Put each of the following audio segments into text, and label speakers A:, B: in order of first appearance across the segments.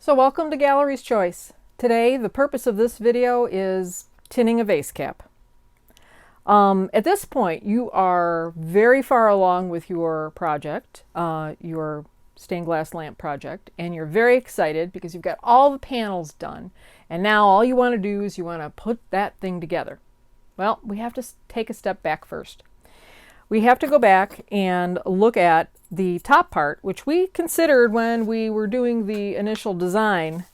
A: So welcome to Gallery's Choice. Today the purpose of this video is tinning a vase cap. At this point you are very far along with your project, your stained glass lamp project, and you're very excited because you've got all the panels done, and now all you want to do is you want to put that thing together. Well, we have to take a step back first. We have to go back and look at the top part, which we considered when we were doing the initial design.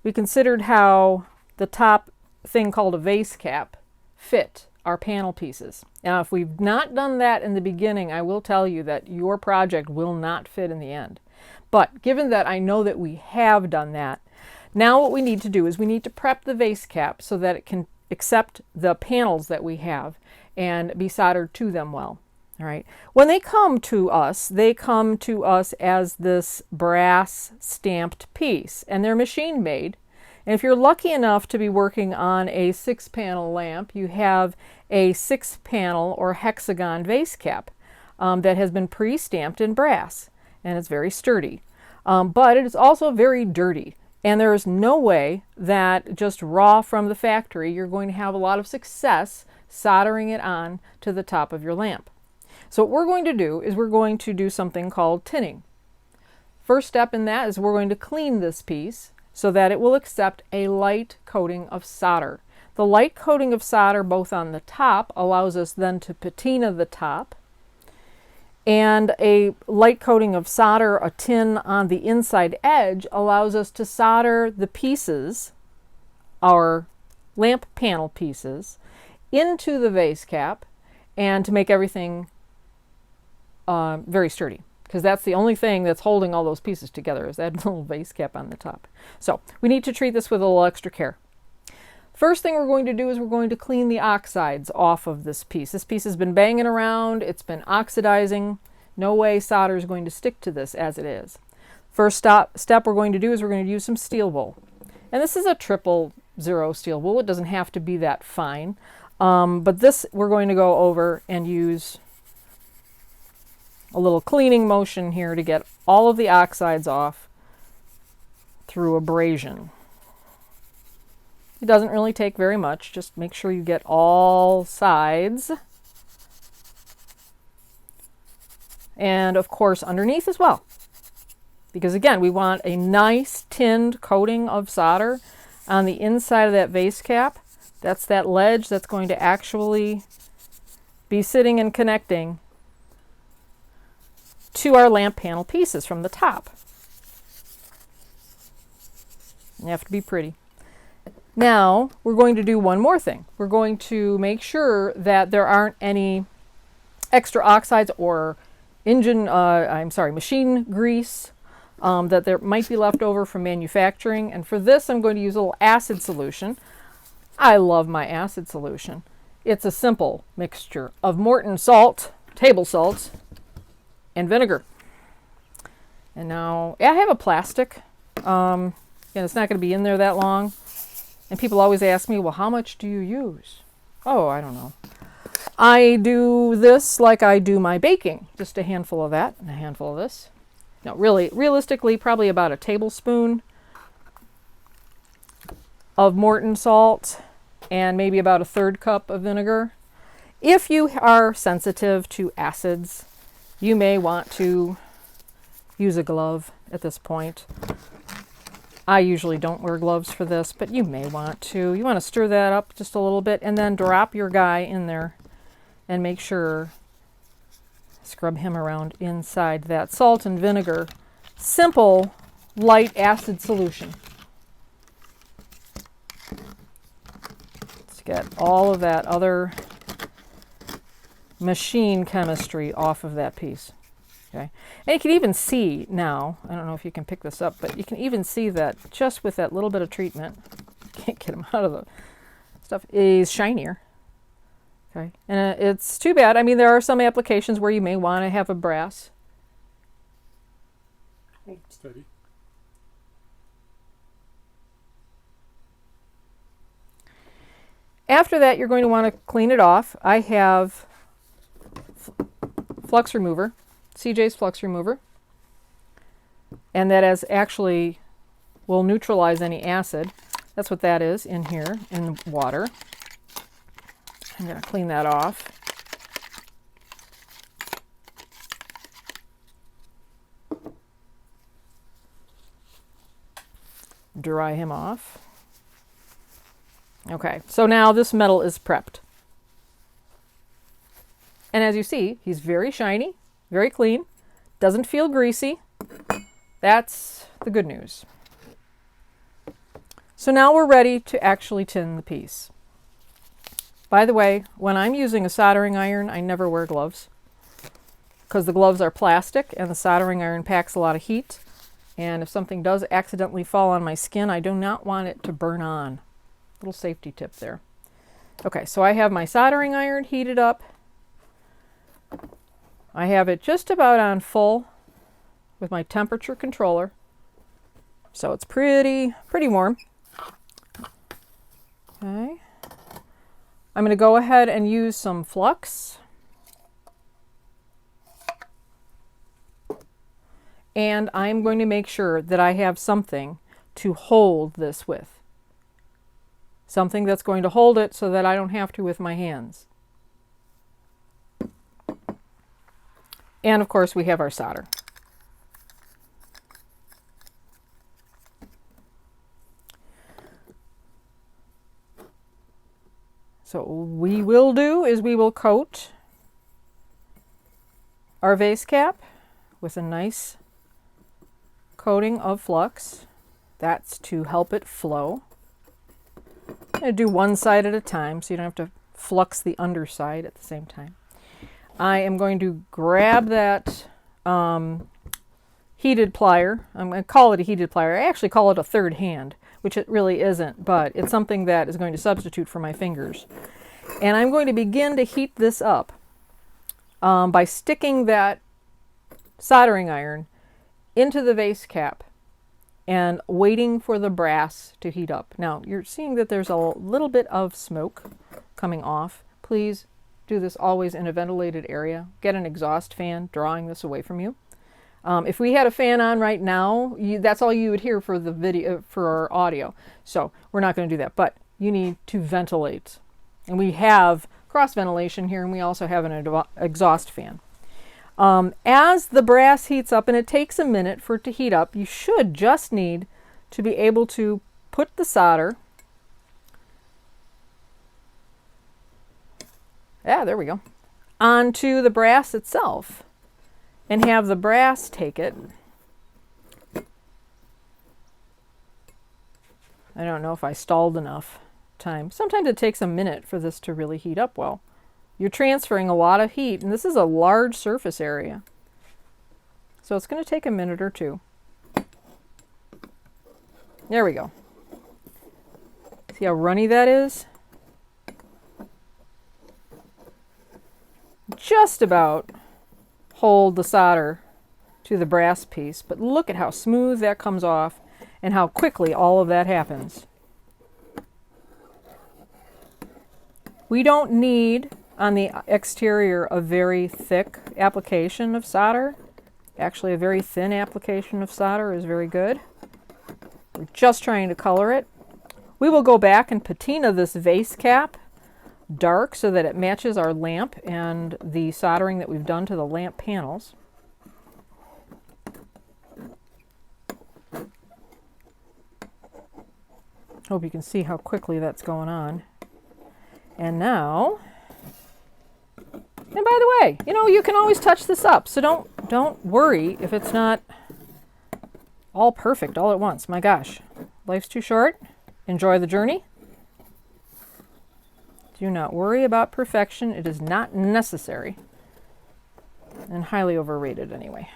A: We considered how the top thing called a vase cap fit our panel pieces. Now, if we've not done that in the beginning, I will tell you that your project will not fit in the end. But given that I know that we have done that, now what we need to do is we need to prep the vase cap so that it can accept the panels that we have and be soldered to them well. All right. When they come to us as this brass stamped piece, and they're machine made. And if you're lucky enough to be working on a 6-panel lamp, you have a 6-panel or hexagon vase cap that has been pre-stamped in brass, and it's very sturdy. But it is also very dirty, and there is no way that just raw from the factory you're going to have a lot of success soldering it on to the top of your lamp. So what we're going to do is we're going to do something called tinning. First step in that is we're going to clean this piece so that it will accept a light coating of solder. The light coating of solder both on the top allows us then to patina the top, and a light coating of solder, a tin on the inside edge, allows us to solder the pieces, our lamp panel pieces, into the vase cap and to make everything very sturdy, because that's the only thing that's holding all those pieces together is that little vase cap on the top. So we need to treat this with a little extra care. First thing we're going to do is we're going to clean the oxides off of this piece. This piece has been banging around, it's been oxidizing. No way solder is going to stick to this as it is. First step we're going to do is we're going to use some steel wool. And this is a 000 steel wool. It doesn't have to be that fine. But this we're going to go over and use a little cleaning motion here to get all of the oxides off through abrasion. It doesn't really take very much. Just make sure you get all sides. And of course underneath as well. Because again, we want a nice tinned coating of solder on the inside of that vase cap. That's that ledge that's going to actually be sitting and connecting to our lamp panel pieces from the top. You have to be pretty. Now we're going to do one more thing. We're going to make sure that there aren't any extra oxides or machine grease that there might be left over from manufacturing. And for this, I'm going to use a little acid solution. I love my acid solution. It's a simple mixture of Morton salt, table salt, and vinegar. And now, I have a plastic. And it's not going to be in there that long. And people always ask me, well, how much do you use? Oh, I don't know. I do this like I do my baking. Just a handful of that and a handful of this. No, really, realistically, probably about a tablespoon of Morton salt and maybe about a 1/3 cup of vinegar. If you are sensitive to acids, you may want to use a glove at this point. I usually don't wear gloves for this, but you may want to. You want to stir that up just a little bit and then drop your guy in there and make sure, scrub him around inside that salt and vinegar. Simple, light acid solution. Let's get all of that other machine chemistry off of that piece. Okay, and you can even see now, I don't know if you can pick this up, but you can even see that just with that little bit of treatment, can't get them out of the stuff, is shinier. Okay, and it's too bad. I mean, there are some applications where you may want to have a brass.
B: Hold steady.
A: After that, you're going to want to clean it off. I have flux remover, CJ's flux remover, and that is actually will neutralize any acid. That's what that is in here in the water. I'm going to clean that off. Dry him off. Okay, so now this metal is prepped. And as you see, he's very shiny, very clean, doesn't feel greasy. That's the good news. So now we're ready to actually tin the piece. By the way, when I'm using a soldering iron, I never wear gloves because the gloves are plastic and the soldering iron packs a lot of heat. And if something does accidentally fall on my skin, I do not want it to burn on. Little safety tip there. Okay, so I have my soldering iron heated up. I have it just about on full with my temperature controller. So it's pretty warm. Okay. I'm going to go ahead and use some Flux. And I'm going to make sure that I have something to hold this with. Something that's going to hold it so that I don't have to with my hands. And of course we have our solder. So what we will do is we will coat our vase cap with a nice coating of Flux. That's to help it flow. I'm going to do one side at a time so you don't have to flux the underside at the same time. I am going to grab that heated plier. I'm going to call it a heated plier. I actually call it a third hand, which it really isn't, but it's something that is going to substitute for my fingers. And I'm going to begin to heat this up by sticking that soldering iron into the vase cap and waiting for the brass to heat up. Now, you're seeing that there's a little bit of smoke coming off. Please do this always in a ventilated area. Get an exhaust fan drawing this away from you. If we had a fan on right now, that's all you would hear for the video, for our audio. So we're not going to do that, but you need to ventilate. And we have cross ventilation here, and we also have an exhaust fan. As the brass heats up, and it takes a minute for it to heat up, you should just need to be able to put the solder, there we go, onto the brass itself and have the brass take it. I don't know if I stalled enough time. Sometimes it takes a minute for this to really heat up well. You're transferring a lot of heat, and this is a large surface area. So it's going to take a minute or two. There we go. See how runny that is? Just about hold the solder to the brass piece, but look at how smooth that comes off and how quickly all of that happens. We don't need on the exterior a very thick application of solder. Actually, a very thin application of solder is very good. We're just trying to color it. We will go back and patina this vase cap dark so that it matches our lamp and the soldering that we've done to the lamp panels. Hope you can see how quickly that's going on. And now, and by the way, you know, you can always touch this up, so don't worry if it's not all perfect all at once. My gosh, life's too short. Enjoy the journey. Do not worry about perfection. It is not necessary and highly overrated anyway.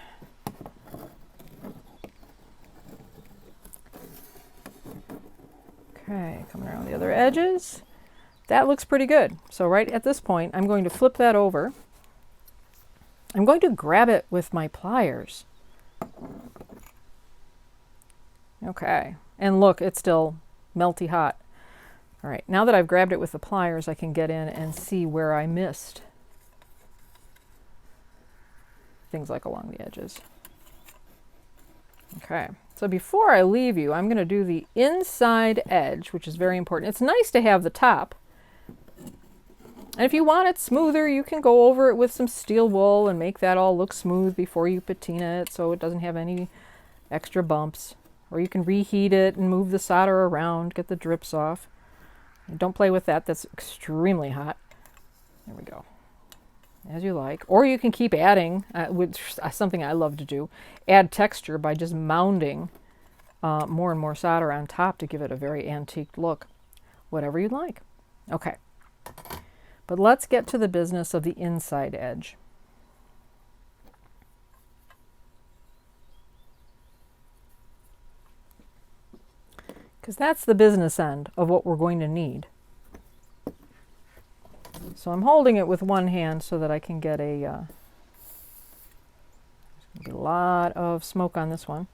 A: Okay, coming around the other edges. That looks pretty good. So right at this point, I'm going to flip that over. I'm going to grab it with my pliers. Okay, and look, it's still melty hot. All right, now that I've grabbed it with the pliers, I can get in and see where I missed things like along the edges. Okay, so before I leave you, I'm going to do the inside edge, which is very important. It's nice to have the top. And if you want it smoother, you can go over it with some steel wool and make that all look smooth before you patina it so it doesn't have any extra bumps. Or you can reheat it and move the solder around, get the drips off. Don't play with that, that's extremely hot. There we go. As you like. Or you can keep adding, which is something I love to do, add texture by just mounding more and more solder on top to give it a very antique look. Whatever you like. Okay. But let's get to the business of the inside edge. Because that's the business end of what we're going to need. So I'm holding it with one hand so that I can get there's going to be a lot of smoke on this one,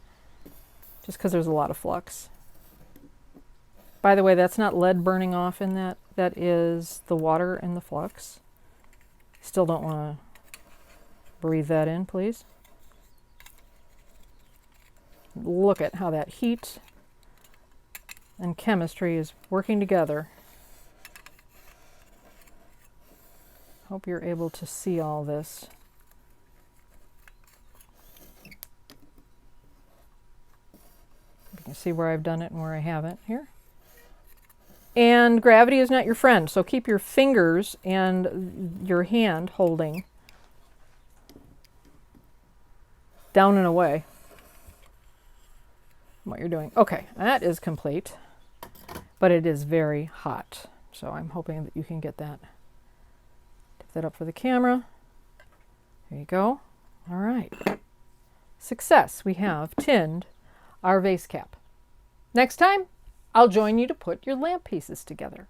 A: just because there's a lot of flux. By the way, that's not lead burning off in that. That is the water in the flux. Still don't want to breathe that in, please. Look at how that heat and chemistry is working together. Hope you're able to see all this. You can see where I've done it and where I haven't here. And gravity is not your friend, so keep your fingers and your hand holding down and away from what you're doing. Okay, that is complete, but it is very hot, so I'm hoping that you can get that. Tip that up for the camera. There you go. All right. Success. We have tinned our vase cap. Next time, I'll join you to put your lamp pieces together.